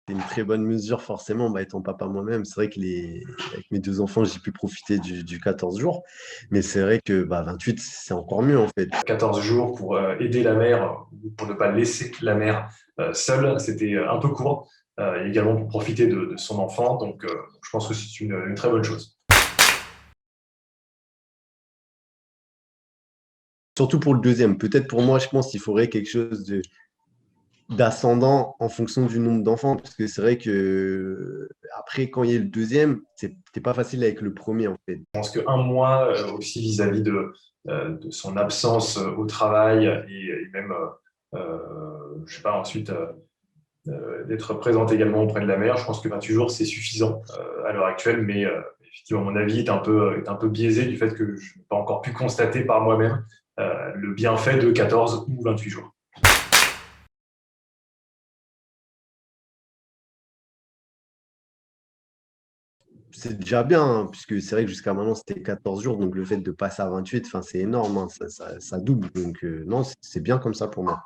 C'est une très bonne mesure, forcément, étant papa moi-même. C'est vrai que avec mes deux enfants, j'ai pu profiter du 14 jours. Mais c'est vrai que 28, c'est encore mieux, en fait. 14 jours pour aider la mère, pour ne pas laisser la mère seule, c'était un peu court, et également pour profiter de son enfant. Donc, je pense que c'est une très bonne chose. Surtout pour le deuxième. Peut-être pour moi, je pense qu'il faudrait quelque chose d'ascendant en fonction du nombre d'enfants. Parce que c'est vrai que après, quand il y a le deuxième, c'était pas facile avec le premier, en fait. Je pense qu'un mois aussi vis-à-vis de son absence au travail et même, je sais pas, ensuite d'être présente également auprès de la mère. Je pense que 28 jours, c'est suffisant à l'heure actuelle, mais effectivement, mon avis est un peu biaisé du fait que je n'ai pas encore pu constater par moi-même le bienfait de 14 ou 28 jours. C'est déjà bien, hein, puisque c'est vrai que jusqu'à maintenant, c'était 14 jours. Donc le fait de passer à 28, enfin, c'est énorme, hein, ça double. Donc non, c'est bien comme ça pour moi.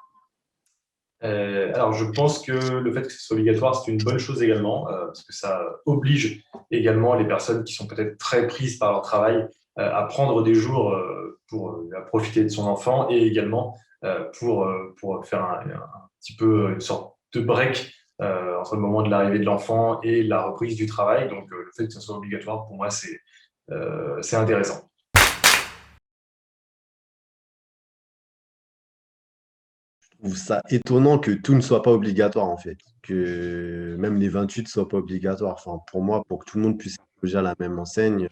Alors, je pense que le fait que ce soit obligatoire, c'est une bonne chose également, parce que ça oblige également les personnes qui sont peut-être très prises par leur travail à prendre des jours pour à profiter de son enfant et également pour faire un petit peu une sorte de break entre le moment de l'arrivée de l'enfant et la reprise du travail. Donc, le fait que ce soit obligatoire, pour moi, c'est intéressant. Je trouve ça étonnant que tout ne soit pas obligatoire, en fait. Que même les 28 ne soient pas obligatoires. Enfin, pour moi, pour que tout le monde puisse loger à la même enseigne,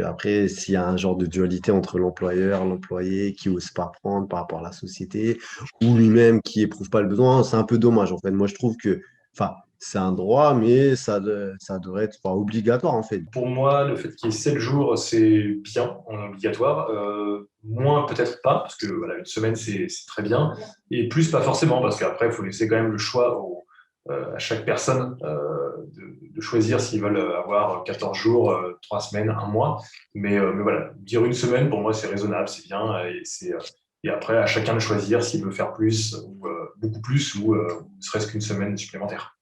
après, s'il y a un genre de dualité entre l'employeur, l'employé qui n'ose pas prendre par rapport à la société, ou lui-même qui éprouve pas le besoin, c'est un peu dommage, en fait. Moi, je trouve que, enfin, c'est un droit, mais ça devrait être pas obligatoire, en fait. Pour moi, le fait qu'il y ait 7 jours, c'est bien en obligatoire. Moins, peut-être pas, parce que voilà, une semaine, c'est très bien. Et plus, pas forcément, parce qu'après, il faut laisser quand même le choix à chaque personne de choisir s'ils veulent avoir 14 jours, 3 semaines, un mois. Mais voilà, dire une semaine, pour moi, c'est raisonnable, c'est bien. Et après, à chacun de choisir s'il veut faire plus, ou beaucoup plus, ou ne serait-ce qu'une semaine supplémentaire.